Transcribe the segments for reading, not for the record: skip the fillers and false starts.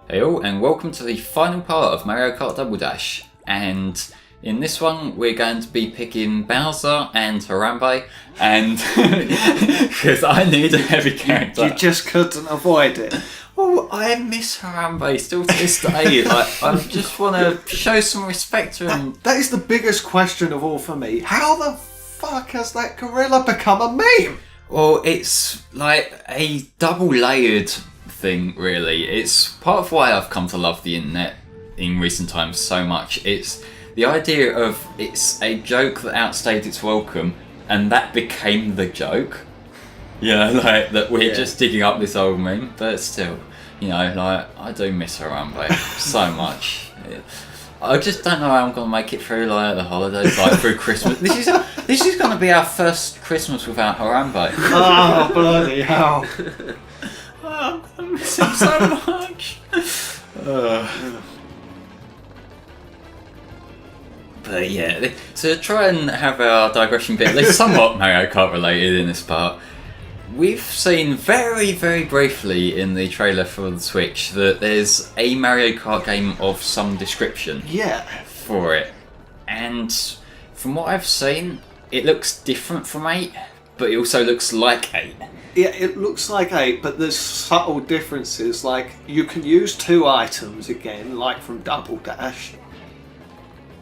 Hey all, and welcome to the final part of Mario Kart Double Dash. And in this one, we're going to be picking Bowser and Harambe, and because I need a heavy character. You just couldn't avoid it. Oh, I miss Harambe still to this day. I just want to show some respect to him. That is the biggest question of all for me. How the fuck has that gorilla become a meme? Well, it's like a double-layered thing, really. It's part of why I've come to love the internet in recent times so much. It's the idea of it's a joke that outstayed its welcome, and that became the joke. Yeah, like that we're just digging up this old meme, but still, you know, like I do miss Harambe so much. I just don't know how I'm gonna make it through like the holidays, like through Christmas. This is gonna be our first Christmas without Harambe. Oh bloody hell! I'm gonna miss him so much. But yeah, to try and have our digression bit, at least somewhat Mario Kart related in this part. We've seen very, very briefly in the trailer for the Switch that there's a Mario Kart game of some description for it. And from what I've seen, it looks different from 8, but it also looks like 8. Yeah, it looks like 8, but there's subtle differences. Like, you can use 2 items again, like from Double Dash,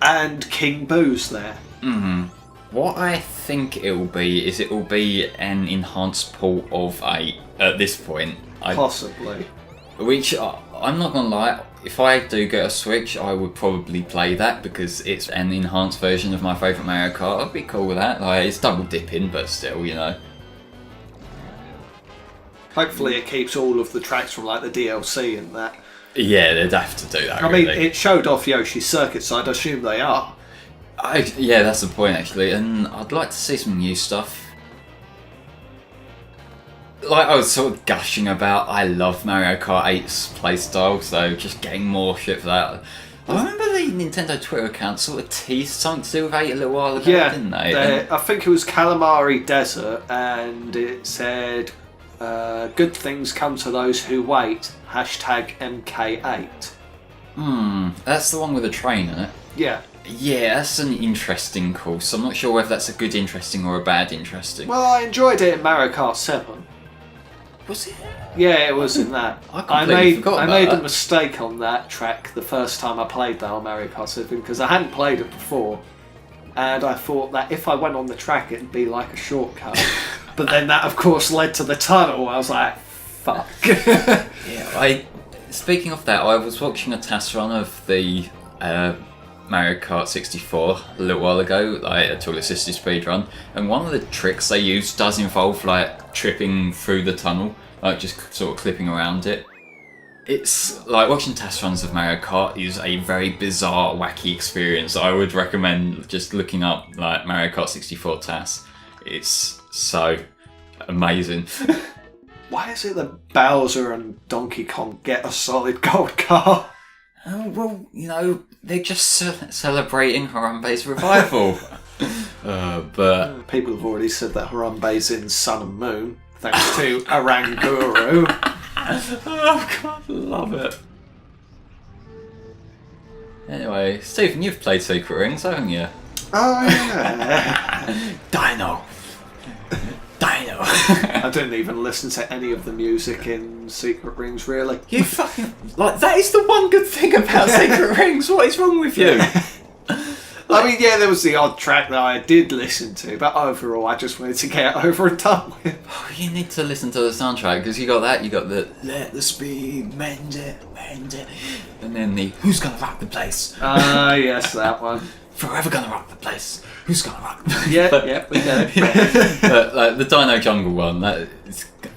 and King Boo's there. Mm-hmm. What I think it will be an enhanced port of 8 at this point. Possibly. Which, I'm not going to lie, if I do get a Switch, I would probably play that because it's an enhanced version of my favourite Mario Kart. I'd be cool with that. Like, it's double dipping, but still, you know. Hopefully it keeps all of the tracks from like the DLC and that. Yeah, they'd have to do that, I mean, it showed off Yoshi's Circuit, so I'd assume they are. Yeah, that's the point actually, and I'd like to see some new stuff. Like I was sort of gushing about, I love Mario Kart 8's playstyle, so just getting more shit for that. I remember the Nintendo Twitter account sort of teased something to do with 8 a little while ago, didn't they? I think it was Calamari Desert, and it said, good things come to those who wait, #MK8. That's the one with the train in it. Yeah. Yeah, that's an interesting course. I'm not sure whether that's a good interesting or a bad interesting. Well, I enjoyed it in Mario Kart 7. Was it? Yeah, it was in that. I made a mistake on that track the first time I played that on Mario Kart 7 because I hadn't played it before, and I thought that if I went on the track it'd be like a shortcut. But then that of course led to the tunnel. I was like, fuck. Yeah, speaking of that, I was watching a test run of the Mario Kart 64 a little while ago, like a tool-assisted speedrun, and one of the tricks they use does involve like tripping through the tunnel, like just sort of clipping around it. It's like watching test runs of Mario Kart is a very bizarre, wacky experience. I would recommend just looking up like Mario Kart 64 TAS. It's so amazing. Why is it that Bowser and Donkey Kong get a solid gold car? Oh, well, you know, they're just celebrating Harambe's revival. But people have already said that Harambe's in Sun and Moon, thanks to Aranguru. Oh, God, I love it. Anyway, Stephen, you've played Secret Rings, haven't you? Oh, yeah. Dino. I didn't even listen to any of the music in Secret Rings, really. You fucking... Like, that is the one good thing about Secret Rings. What is wrong with you? I mean, yeah, there was the odd track that I did listen to, but overall I just wanted to get it over and done with. Oh, you need to listen to the soundtrack, because you got that, you got the Let the Speed Mend It, and then the Who's Gonna Rock the Place? Ah, yes, that one. Forever Gonna Rock the Place. Who's Gonna Rock the Place? Yeah, we know it. But like, the Dino Jungle one,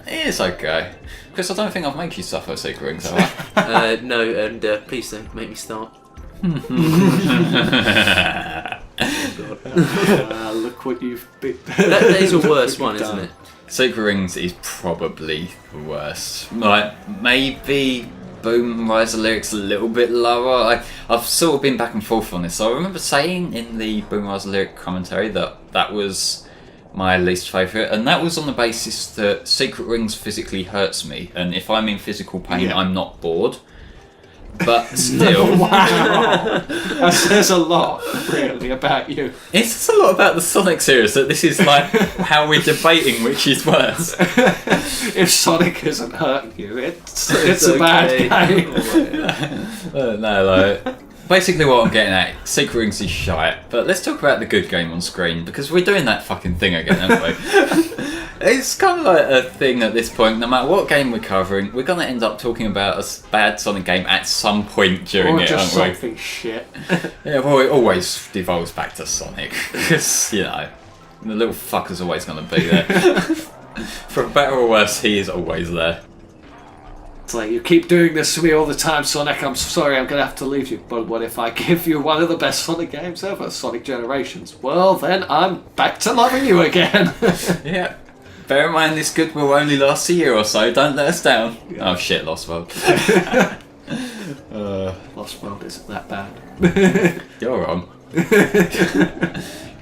it's okay. Chris, I don't think I've made you suffer Secret Rings, have I? No, and please don't make me start. Look what you've been. That is a worse one, isn't it? Secret Rings is probably the worst. Like, maybe Boom Rise of Lyrics a little bit lower. I've sort of been back and forth on this. So I remember saying in the Boom Rise of Lyric commentary that was my least favourite, and that was on the basis that Secret Rings physically hurts me, and if I'm in physical pain, I'm not bored. but still. Wow, that says a lot, really, about you. It's just a lot about the Sonic series that this is like how we're debating which is worse. If Sonic isn't hurting you, it's a bad game. No, like basically what I'm getting at, Secret Rings is shite, but let's talk about the good game on screen because we're doing that fucking thing again, aren't we? It's kind of like a thing at this point. No matter what game we're covering, we're gonna end up talking about a bad Sonic game at some point during Or it, just aren't we? something shit. Yeah, well, it always devolves back to Sonic because you know the little fucker's always gonna be there. For better or worse, he is always there. It's like, you keep doing this to me all the time, Sonic, I'm sorry, I'm going to have to leave you. But what if I give you one of the best Sonic games ever, Sonic Generations? Well, then I'm back to loving you again. Yeah. Bear in mind, this good will only last a year or so. Don't let us down. Yeah. Oh shit, Lost World. Lost World isn't that bad. You're wrong.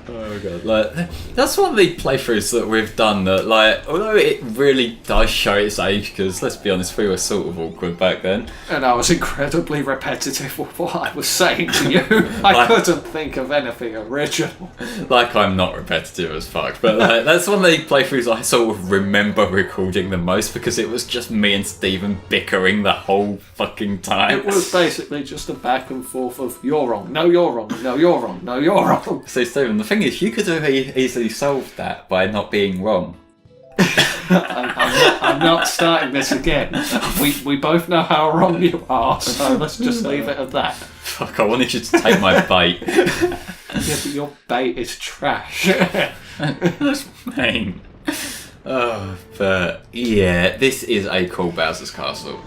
Oh god, like that's one of the playthroughs that we've done that, like, although it really does show its age, because let's be honest, we were sort of awkward back then. And I was incredibly repetitive with what I was saying to you. I couldn't think of anything original. Like, I'm not repetitive as fuck, but like, that's one of the playthroughs I sort of remember recording the most because it was just me and Stephen bickering the whole fucking time. It was basically just a back and forth of you're wrong, no you're wrong, no you're wrong, no you're wrong. So Stephen, the thing is, you could have easily solved that by not being wrong. I'm not starting this again. We both know how wrong you are, so let's just leave it at that. Fuck, I wanted you to take my bait. Yeah, but your bait is trash. That's mean. Oh, but yeah, this is a cool Bowser's Castle.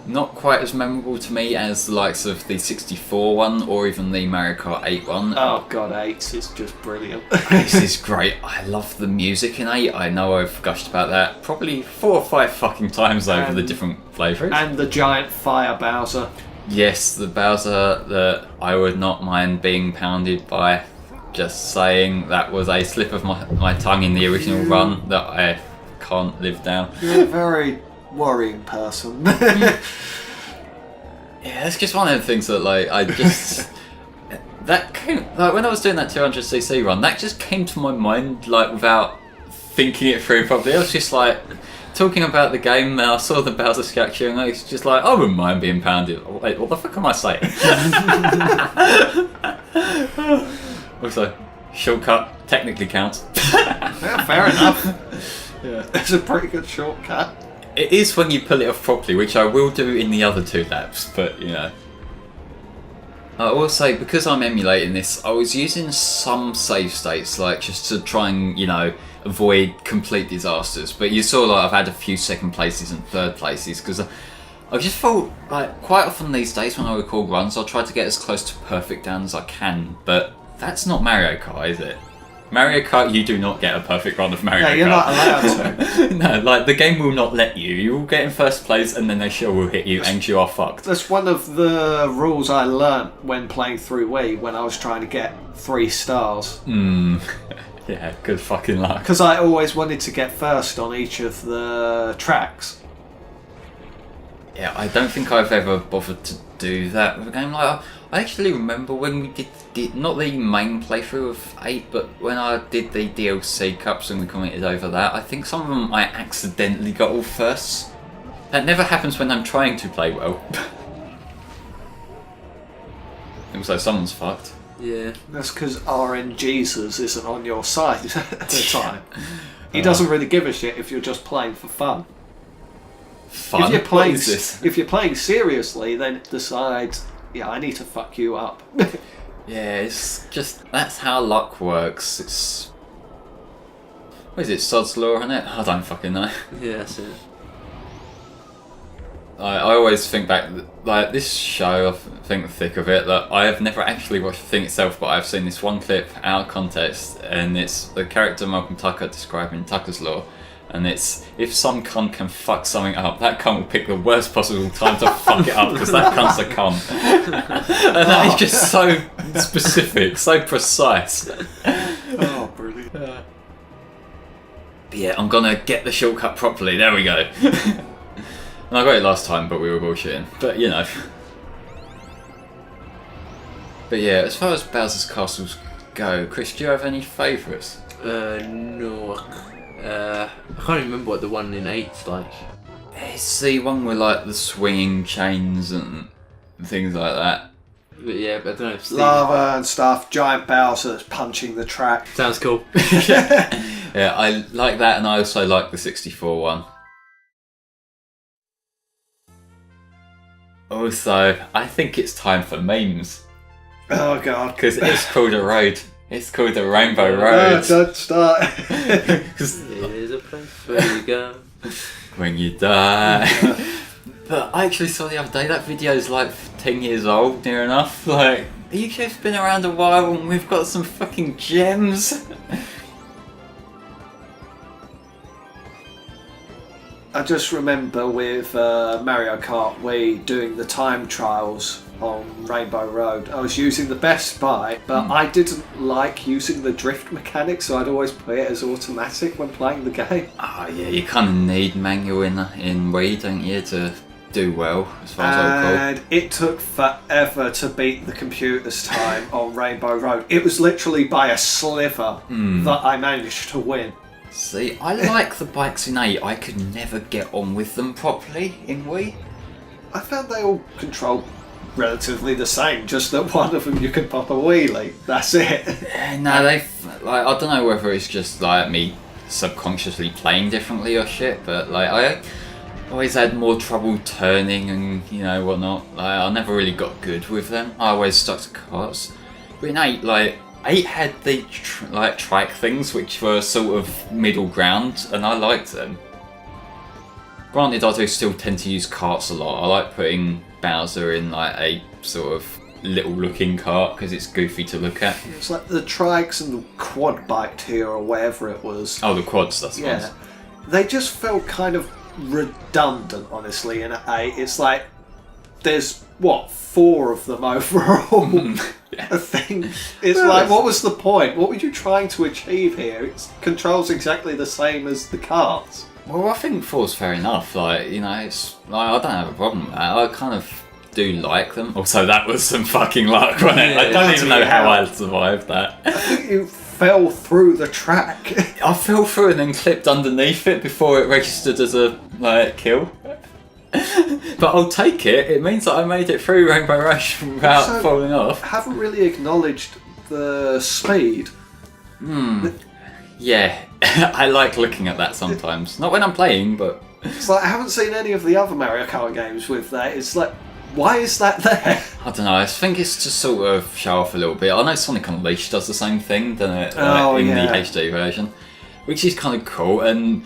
Not quite as memorable to me as the likes of the 64 one or even the Mario Kart 8 one. Oh god, 8 is just brilliant. This is great. I love the music in 8. I know I've gushed about that probably 4 or 5 fucking times over the different flavours. And the giant fire Bowser. Yes, the Bowser that I would not mind being pounded by. Just saying, that was a slip of my tongue in the original run that I can't live down. You're a very worrying person. Yeah, it's just one of the things that, like, I just that came, like, when I was doing that 200cc run, that just came to my mind, like, without thinking it through properly. I was just like talking about the game, and I saw the Bowser statue, and I was just like, I wouldn't mind being pounded. Wait, what the fuck am I saying? Also, shortcut technically counts. Yeah, fair enough. Yeah. It's a pretty good shortcut. It is when you pull it off properly, which I will do in the other 2 laps, but you know. I will say, because I'm emulating this, I was using some save states, like, just to try and, you know, avoid complete disasters. But you saw, like, I've had a few 2nd places and 3rd places, because I just felt, like, quite often these days when I record runs, I'll try to get as close to perfect down as I can, but that's not Mario Kart, is it? Mario Kart, you do not get a perfect run of Mario Kart. Yeah, you're not allowed to. No, like, the game will not let you. You will get in 1st place and then they sure will hit you and you are fucked. That's one of the rules I learnt when playing through Wii when I was trying to get 3 stars. Yeah, good fucking luck. Because I always wanted to get first on each of the tracks. Yeah, I don't think I've ever bothered to do that with a game like that. I actually remember when we did not the main playthrough of 8, but when I did the DLC cups and we commented over that, I think some of them I accidentally got all firsts. That never happens when I'm trying to play well. Also, someone's fucked. Yeah. That's because RNGesus isn't on your side at the time. He doesn't really give a shit if you're just playing for fun. Fun? If you're playing, what is this? If you're playing seriously, then it decides, yeah, I need to fuck you up. Yeah, it's just, that's how luck works. It's, what is it, Sod's Law on it? I don't fucking know. Yeah, that's it. I always think back, like, this show, I think the thick of it, that I have never actually watched the thing itself, but I've seen this one clip out of context, and it's the character Malcolm Tucker describing Tucker's Law, and it's, if some cunt can fuck something up, that cunt will pick the worst possible time to fuck it up, because that cunt's a cunt. And that is just so specific, so precise. Oh, brilliant. Yeah, I'm gonna get the shortcut properly, there we go. And I got it last time, but we were bullshitting. But, you know. But yeah, as far as Bowser's Castles go, Chris, do you have any favourites? No. I can't even remember what the one in 8's like. It's the one with like the swinging chains and things like that. But yeah, but I don't know if Steve... Lava and stuff, giant Bowser that's punching the track. Sounds cool. Yeah, I like that, and I also like the 64 one. Also, I think it's time for memes. Oh god. Because it's called a road. It's called the Rainbow No, Road. don't start. 'Cause Here's a place where you go. when you die. But I actually saw the other day, that video's like 10 years old, near enough. Like, YouTube's been around a while and we've got some fucking gems. I just remember with Mario Kart Wii doing the time trials on Rainbow Road. I was using the Best Buy, but I didn't like using the drift mechanic, so I'd always play it as automatic when playing the game. Oh yeah, you kind of need manual in Wii, don't you, to do well, as far as I recall. And it took forever to beat the computer's time on Rainbow Road. It was literally by a sliver that I managed to win. See, I like the bikes in 8, I could never get on with them properly in Wii. I found they all controlled relatively the same, just that one of them you could pop a wheelie. That's it. No, like, I don't know whether it's just like me subconsciously playing differently or shit, but like I always had more trouble turning and whatnot. Like, I never really got good with them. I always stuck to karts. But in 8, like 8 had the trike things which were sort of middle ground, and I liked them. Granted, I do still tend to use karts a lot. I like putting Bowser in like a sort of little looking kart because it's goofy to look at. It's like the trikes and the quad bike here or whatever it was. Oh, the quads, that's Yeah, ones. they just felt kind of redundant, honestly. In 8, it's like there's 4 of them overall. Yeah. I think it's like, what was the point? What were you trying to achieve here? It controls exactly the same as the karts. Well, I think 4's fair enough. Like, it's like, I don't have a problem with that. I kind of do like them. Also, that was some fucking luck, wasn't it? I don't even know how I survived that. I think you fell through the track. I fell through and then clipped underneath it before it registered as a kill. But I'll take it. It means that I made it through Rainbow Rush without falling off. Haven't really acknowledged the speed. Yeah, I like looking at that sometimes. Not when I'm playing, but... It's like, I haven't seen any of the other Mario Kart games with that. It's like, why is that there? I don't know, I think it's to sort of show off a little bit. I know Sonic Unleashed does the same thing, doesn't it? In the HD version. Which is kind of cool, and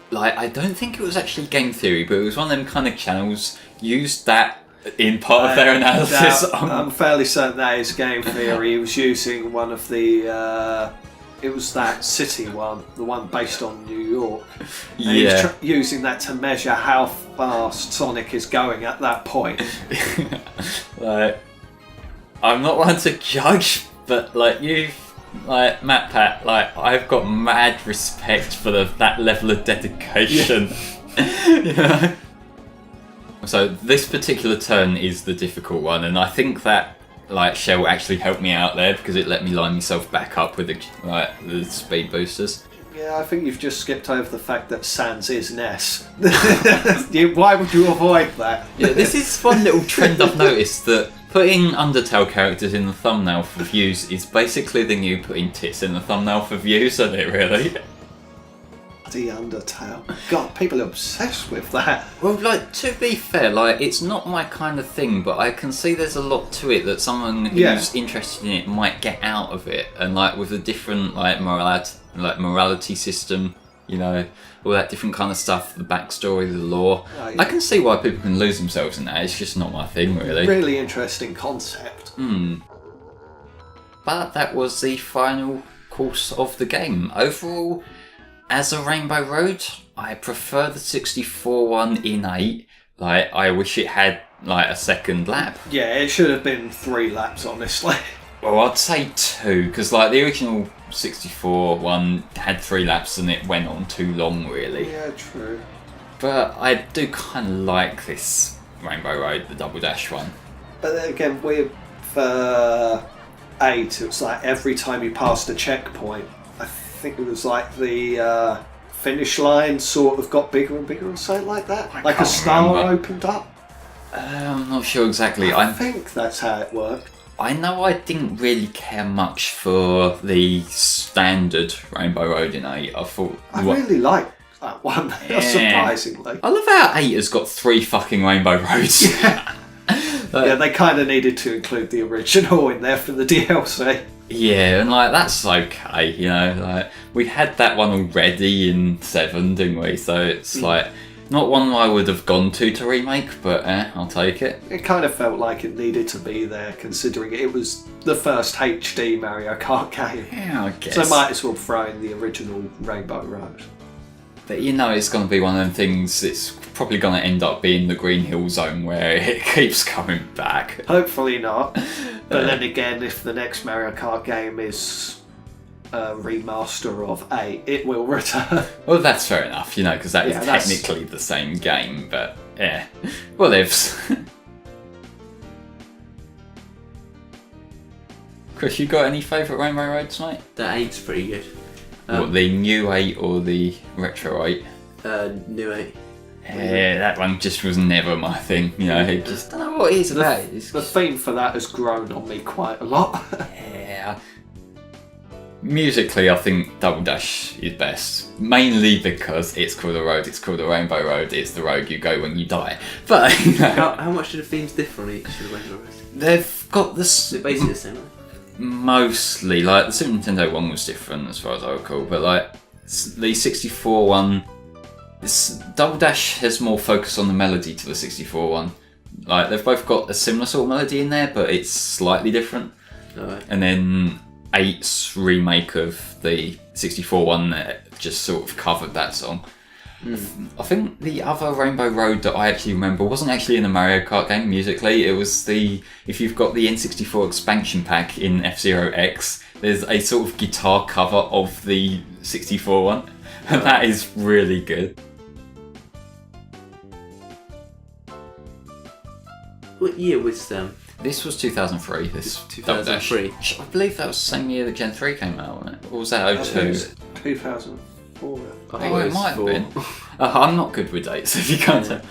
like, I don't think it was actually Game Theory, but it was one of them kind of channels used that in part of their analysis. I'm fairly certain that is Game Theory. He was using one of the... it was that city one, the one based on New York. And he was using that to measure how fast Sonic is going at that point. Like, I'm not one to judge, but like Matt Pat, like, I've got mad respect for that level of dedication. So this particular turn is the difficult one, and I think that like Shell actually helped me out there because it let me line myself back up with the speed boosters. Yeah, I think you've just skipped over the fact that Sans is Ness. Why would you avoid that? Yeah, this is one little trend I've noticed, that putting Undertale characters in the thumbnail for views is basically the new putting tits in the thumbnail for views, isn't it, really? Bloody Undertale. God, people are obsessed with that. Well, like, to be fair, like, it's not my kind of thing, but I can see there's a lot to it that someone who's interested in it might get out of it, and like with a different morality system, all that different kind of stuff, the backstory, the lore. Oh, yeah. I can see why people can lose themselves in that. It's just not my thing, really. Really interesting concept. But that was the final course of the game. Overall, as a Rainbow Road, I prefer the 64 one in 8. Like, I wish it had like a second lap. Yeah, it should have been 3 laps, honestly. Well, I'd say 2, because like the original 64 one had 3 laps and it went on too long, really. Yeah, true. But I do kind of like this Rainbow Road, the Double Dash one. But then again, we're 8, it was like every time you passed a checkpoint, I think it was like the finish line sort of got bigger and bigger or something like that. Like a star opened up. I'm not sure exactly. I think that's how it worked. I know I didn't really care much for the standard Rainbow Road in 8. I thought... I really like that one, surprisingly. I love how 8 has got 3 fucking Rainbow Roads. Yeah, they kind of needed to include the original in there for the DLC. Yeah, and like that's okay, you know, like we had that one already in 7, didn't we? So it's like not one I would have gone to remake, but I'll take it. It kind of felt like it needed to be there, considering it was the first HD Mario Kart game. Yeah, I guess. So might as well throw in the original Rainbow Road. But you know, it's going to be one of them things. It's probably going to end up being the Green Hill Zone where it keeps coming back. Hopefully not. But then again, if the next Mario Kart game is a remaster of 8, it will return. Well, that's fair enough, you know, because that is technically the same game, but yeah, whatevs. Chris, you got any favourite Rainbow Roads, mate? The 8's pretty good. What, the new 8 or the retro 8? New 8. Yeah, that one just was never my thing, you know, I just don't know what it is about it. The theme for that has grown on me quite a lot. Yeah. Musically, I think Double Dash is best, mainly because it's called a road, it's called a Rainbow Road, it's the road you go when you die. But, you know, how much do the themes differ on each of the Rainbow Roads? they've got this... They're basically the same, right? Mostly, like the Super Nintendo one was different as far as I recall, but like the 64 one, Double Dash has more focus on the melody to the 64 one. Like they've both got a similar sort of melody in there, but it's slightly different. Right. And then 8's remake of the 64 one just sort of covered that song. I think the other Rainbow Road that I actually remember wasn't actually in a Mario Kart game musically. It was if you've got the N64 expansion pack in F-Zero X, there's a sort of guitar cover of the 64 one, and that is really good. What year was This was 2003. This 2003. I believe that was the same year that Gen 3 came out, wasn't it? Or was that 02? 2004. Oh, it might have been. I'm not good with dates, if you can't tell.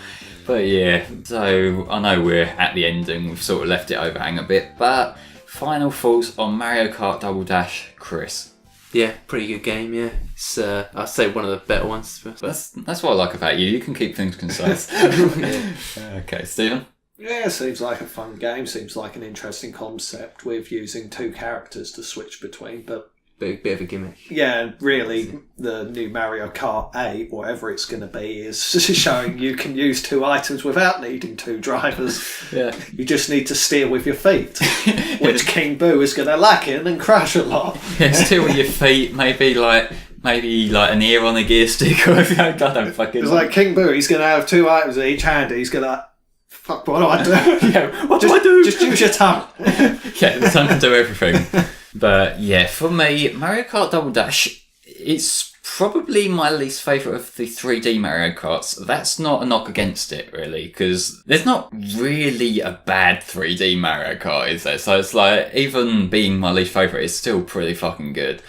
But yeah, so I know we're at the ending, we've sort of left it overhang a bit, but final thoughts on Mario Kart Double Dash, Chris? Yeah, pretty good game, yeah. It's, I'd say one of the better ones. That's what I like about you, you can keep things concise. Okay, Stephen? Yeah, seems like a fun game, seems like an interesting concept with using 2 characters to switch between, but bit of a gimmick. Yeah, really, the new Mario Kart 8, whatever it's going to be, is showing you can use 2 items without needing 2 drivers. Yeah. You just need to steer with your feet, which King Boo is going to lack in and crash a lot. Yeah, steer with your feet, maybe like an ear on a gear stick, or if I don't fucking... It's like King Boo, he's going to have 2 items in each hand, and he's going to... Fuck, what do I do? Yeah, what do I do? Just use your tongue. Yeah, the tongue can do everything. But yeah, for me, Mario Kart Double Dash, it's probably my least favourite of the 3D Mario Karts. That's not a knock against it, really, because there's not really a bad 3D Mario Kart, is there? So it's like, even being my least favourite, it's still pretty fucking good.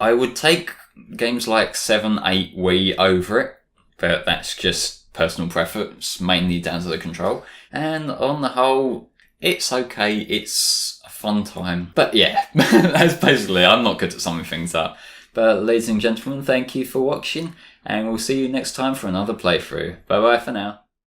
I would take games like 7, 8, Wii over it, but that's just personal preference, mainly down to the control. And on the whole, it's okay, it's a fun time. But yeah, that's basically, I'm not good at summing things up. But ladies and gentlemen, thank you for watching, and we'll see you next time for another playthrough. Bye bye for now.